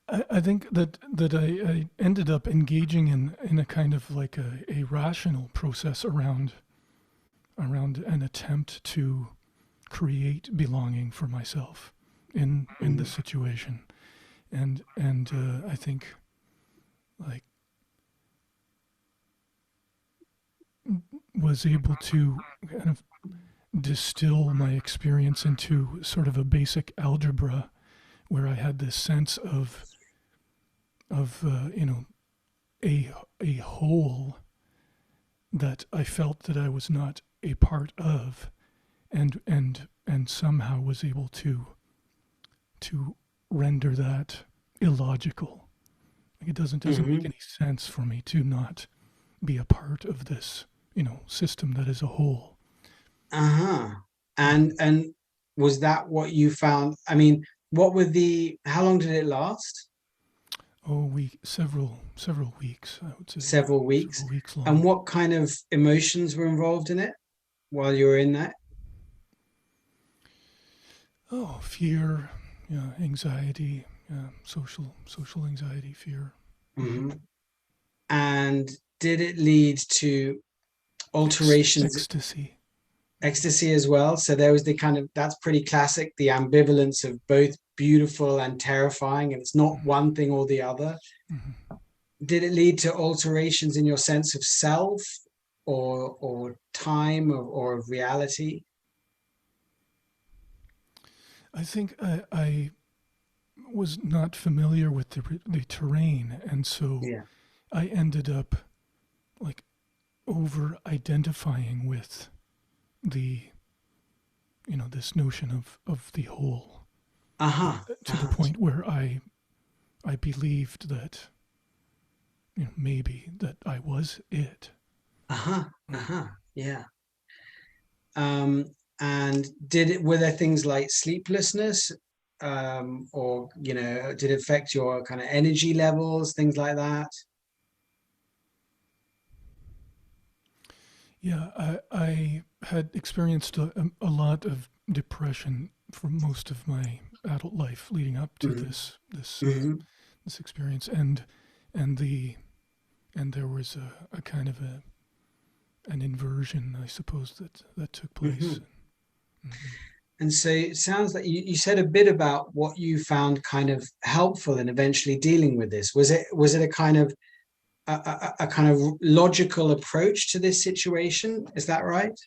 I think that I ended up engaging in a kind of like a rational process around an attempt to create belonging for myself in the situation. And I think, like, was able to kind of distill my experience into sort of a basic algebra, where I had this sense of a whole that I felt that I was not a part of, and somehow was able to render that illogical. Like, it doesn't make any sense for me to not be a part of this, system that is a whole. And was that what you found? I mean, what were how long did it last? Oh, several weeks, I would say. Several weeks. Several weeks And long. what kind of emotions were involved in it while you were in that? Oh, fear, yeah, anxiety, yeah, social anxiety, fear. Mhm. And did it lead to alterations, Ecstasy. ecstasy as well? So there was the kind of, that's pretty classic, the ambivalence of both beautiful and terrifying, and it's not one thing or the other. Mm-hmm. Did it lead to alterations in your sense of self or time or of reality? I think I was not familiar with the terrain, and so Yeah. I ended up like over identifying with the this notion of the whole, Uh-huh. to the Uh-huh. point where I believed that maybe that I was it. Uh-huh. Uh-huh. Yeah. Um, and were there things like sleeplessness, or did it affect your kind of energy levels, things like that? Yeah, I had experienced a lot of depression for most of my adult life leading up to Hmm. this experience, and the and there was a kind of an inversion, I suppose, that took place. Hmm. Mm-hmm. And so it sounds like you said a bit about what you found kind of helpful in eventually dealing with this. Was it a kind of a kind of logical approach to this situation? Is that right?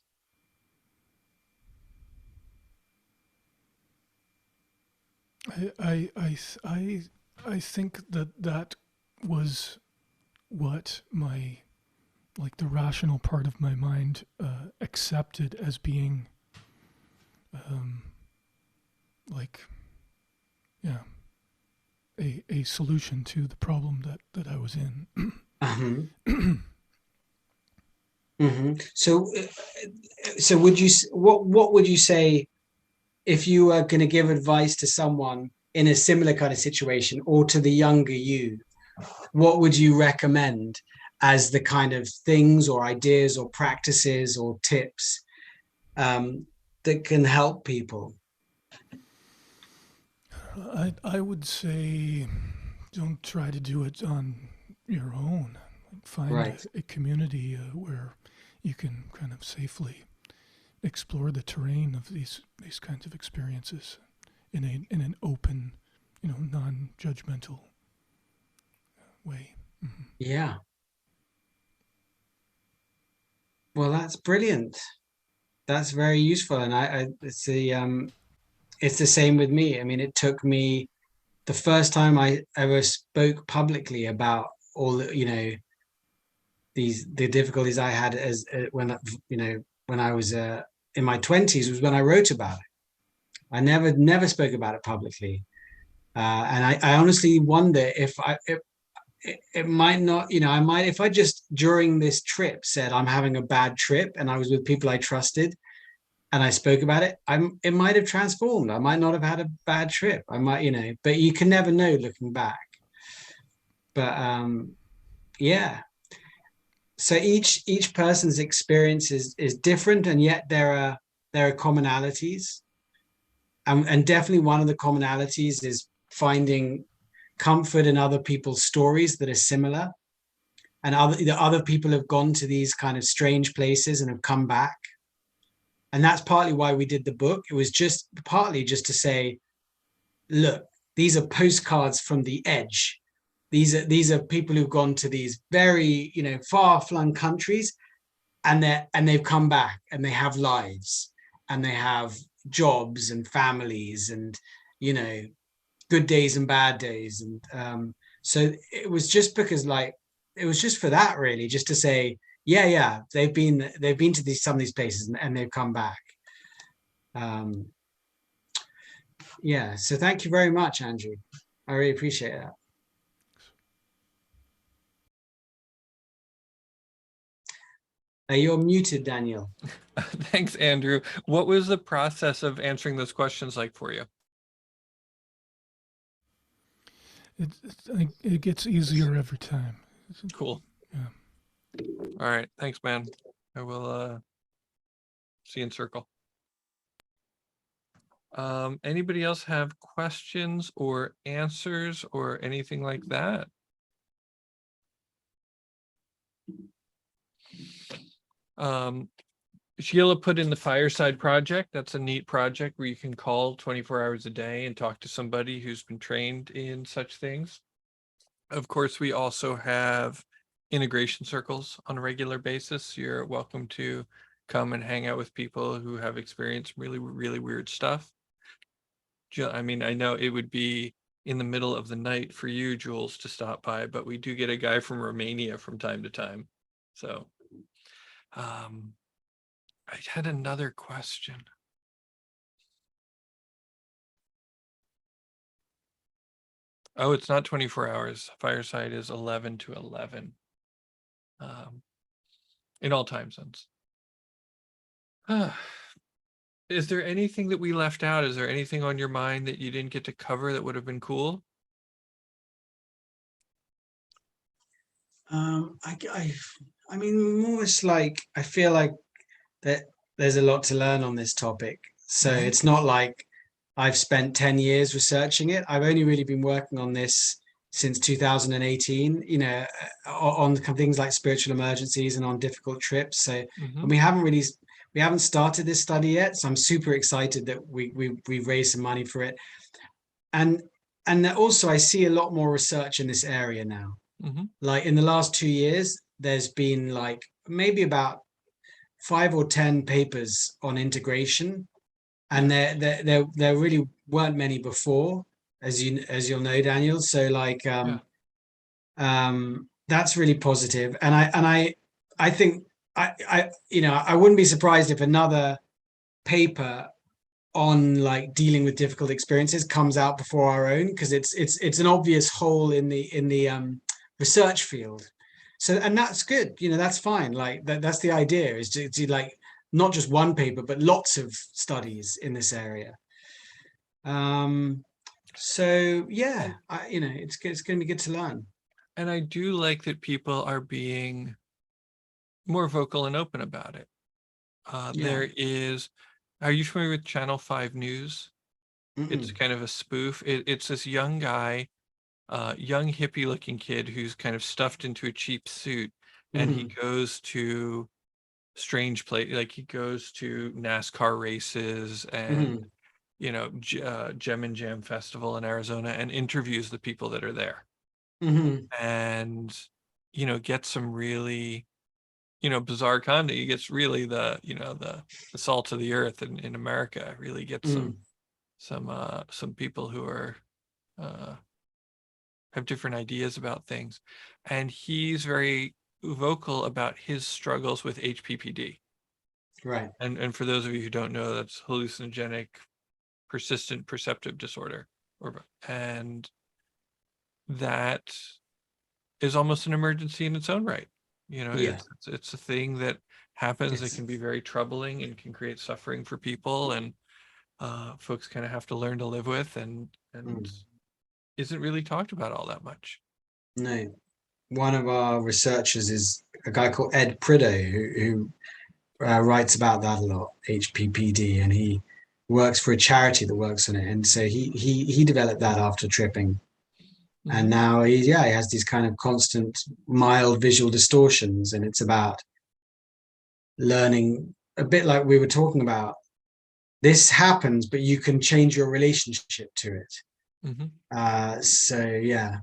I think that was what my like the rational part of my mind accepted as being um, like yeah a solution to the problem that I was in. Uh-huh. Hmm. So would you what would you say if you were going to give advice to someone in a similar kind of situation or to the younger you? What would you recommend as the kind of things or ideas or practices or tips, that can help people? I would say don't try to do it on your own. Find Right. a community where you can kind of safely explore the terrain of these kinds of experiences in an open, non-judgmental way. Mm-hmm. Yeah. Well, that's brilliant. That's very useful. And it's the same with me. I mean, it took me the first time I ever spoke publicly about all the difficulties I had as when I was in my 20s was when I wrote about it. I never spoke about it publicly, and I honestly wonder if it might not, I might, if I just during this trip said I'm having a bad trip and I was with people I trusted and I spoke about it, it might have transformed. I might not have had a bad trip. I might, but you can never know looking back. But yeah. So each person's experience is different, and yet there are commonalities. And definitely one of the commonalities is finding comfort in other people's stories that are similar, and the other people have gone to these kind of strange places and have come back. And that's partly why we did the book. It was just partly just to say, look, these are postcards from the edge. These are people who've gone to these very, far-flung countries, and they've come back and they have lives and they have jobs and families and you know good days and bad days. And so it was just because, like, it was just for that, really, just to say, yeah, they've been to some of these places, and they've come back. um yeah, so thank you very much, Andrew. I really appreciate that. You're muted, Daniel. Thanks, Andrew. What was the process of answering those questions like for you? It gets easier every time. Cool. Yeah. All right. Thanks, man. I will see you in circle. Anybody else have questions or answers or anything like that? Sheila put in the Fireside Project. That's a neat project where you can call 24 hours a day and talk to somebody who's been trained in such things. Of course, we also have integration circles on a regular basis. You're welcome to come and hang out with people who have experienced really, really weird stuff. I mean, I know it would be in the middle of the night for you, Jules, to stop by, but we do get a guy from Romania from time to time. So, I had another question. Oh, it's not 24 hours. Fireside is 11 to 11 in all time zones. Is there anything that we left out? Is there anything on your mind that you didn't get to cover that would have been cool? I mean, almost like I feel like that there's a lot to learn on this topic. So Mhm. it's not like I've spent 10 years researching it. I've only really been working on this since 2018, on things like spiritual emergencies and on difficult trips. So, and we haven't started this study yet. So I'm super excited that we raised some money for it. And also I see a lot more research in this area now. Mhm. Like in the last 2 years, there's been like maybe about 5 or 10 papers on integration, and there really weren't many before, as you'll know, Daniel. So like Yeah. that's really positive, and I think I wouldn't be surprised if another paper on like dealing with difficult experiences comes out before our own, because it's an obvious hole in the research field. So, and that's good, that's fine. Like that's the idea, is to like not just one paper but lots of studies in this area. So yeah, it's going to be good to learn. And I do like that people are being more vocal and open about it. Yeah. Are you familiar with Channel 5 News? It's Mm-mm. kind of a spoof. It's this young guy, young hippie looking kid who's kind of stuffed into a cheap suit, and he Mm-hmm. goes to strange place, like he goes to NASCAR races and Mm-hmm. Gem and Jam Festival in Arizona, and interviews the people that are there, Mm-hmm. and gets some really bizarre content. He gets really the salt of the earth in America. Really gets Mm. some people who are uh, have different ideas about things, and he's very vocal about his struggles with HPPD. Right. And for those of you who don't know, that's hallucinogenic persistent perceptive disorder, and that is almost an emergency in its own right. Yeah. It's a thing that happens. It It's can be very troubling and can create suffering for people, and folks kind of have to learn to live with, and mm. isn't really talked about all that much. No. One of our researchers is a guy called Ed Prideaux, who writes about that a lot, HPPD, and he works for a charity that works on it. And so he developed that after tripping, and Mhm. now he has these kind of constant mild visual distortions, and it's about learning, a bit like we were talking about. This happens, but you can change your relationship to it. Mhm. So yeah.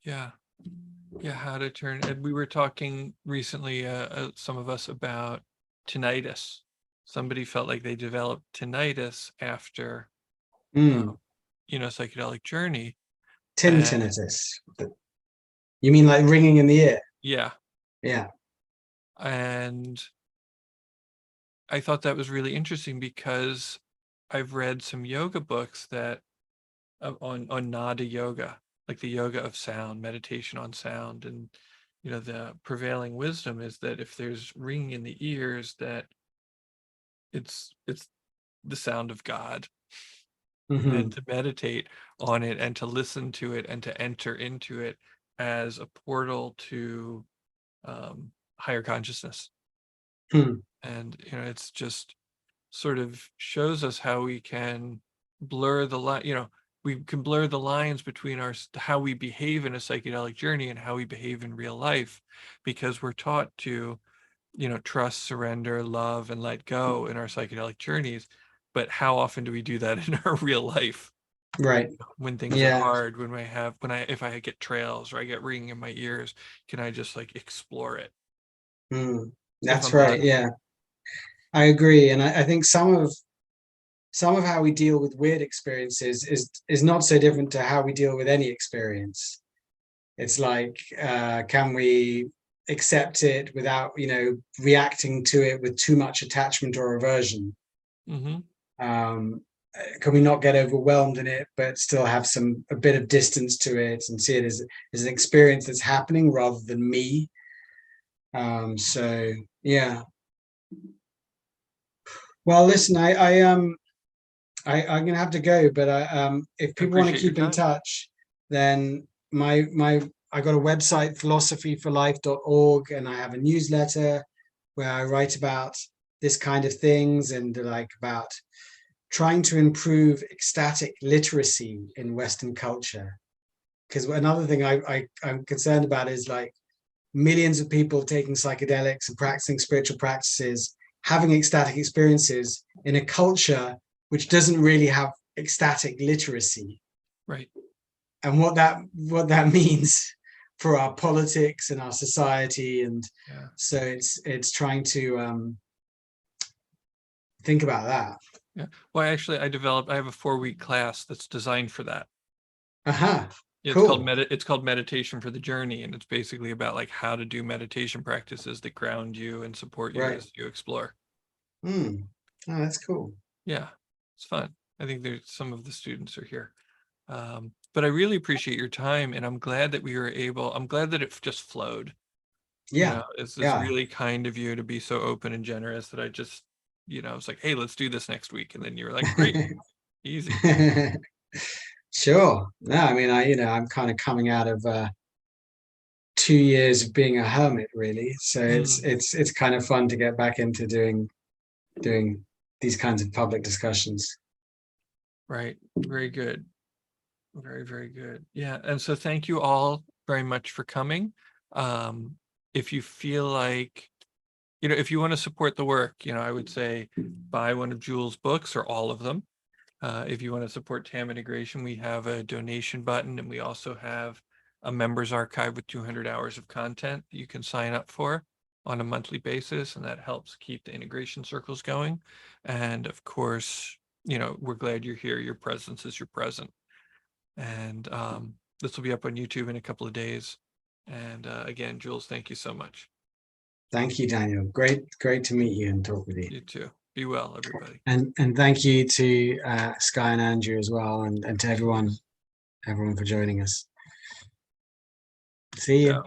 Yeah. Yeah, how to turn. And we were talking recently, some of us, about tinnitus. Somebody felt like they developed tinnitus after, uh, Mm. psychedelic journey. And Tinnitus. You mean like ringing in the ear? yeah, Yeah. and I thought that was really interesting because I've read some yoga books that on nada yoga, like the yoga of sound, meditation on sound, and the prevailing wisdom is that if there's ringing in the ears, that it's the sound of God, and to meditate on it and to listen to it and to enter into it as a portal to higher consciousness. And it's just sort of shows us how we can blur the line. We can blur the lines between how we behave in a psychedelic journey and how we behave in real life, because we're taught to trust, surrender, love, and let go in our psychedelic journeys. But how often do we do that in our real life? Right. When things are hard, if I get trails or I get ringing in my ears, can I just like explore it? That's right. Yeah, I agree. And I think some of how we deal with weird experiences is not so different to how we deal with any experience. It's like, can we accept it without, reacting to it with too much attachment or aversion? Can we not get overwhelmed in it, but still have a bit of distance to it and see it as an experience that's happening rather than me? So yeah. Well, listen, I'm gonna have to go, but if people want to keep in touch, then I got a website, philosophyforlife.org, and I have a newsletter where I write about this kind of things and like about trying to improve ecstatic literacy in Western culture. Because another thing I'm concerned about is like millions of people taking psychedelics and practicing spiritual practices, having ecstatic experiences in a culture which doesn't really have ecstatic literacy. Right. And what that means for our politics and our society. And so it's trying to think about that. Yeah. Well, actually, I have a 4-week class that's designed for that. It's Cool. It's called Meditation for the Journey, and it's basically about like how to do meditation practices that ground you and support you as you explore. Oh, that's cool. Yeah, it's fun. I think some of the students are here. But I really appreciate your time, and I'm glad that I'm glad that it just flowed. Yeah. It's really kind of you to be so open and generous that I just, it's like, hey, let's do this next week. And then you're like, great, easy. Sure. No, I mean, I'm kind of coming out of 2 years of being a hermit, really. So it's kind of fun to get back into doing these kinds of public discussions. Right. Very good. Very, very good. Yeah. And so thank you all very much for coming. If you feel like, if you want to support the work, I would say buy one of Jules' books or all of them. If you want to support TAM integration, we have a donation button, and we also have a members archive with 200 hours of content that you can sign up for on a monthly basis, and that helps keep the integration circles going. And of course, we're glad you're here. Your presence is your present. And this will be up on YouTube in a couple of days. And again, Jules, thank you so much. Thank you, Daniel. Great to meet you and talk with you. You too. Be well, everybody. And thank you to Sky and Andrew as well, and to everyone for joining us. See you.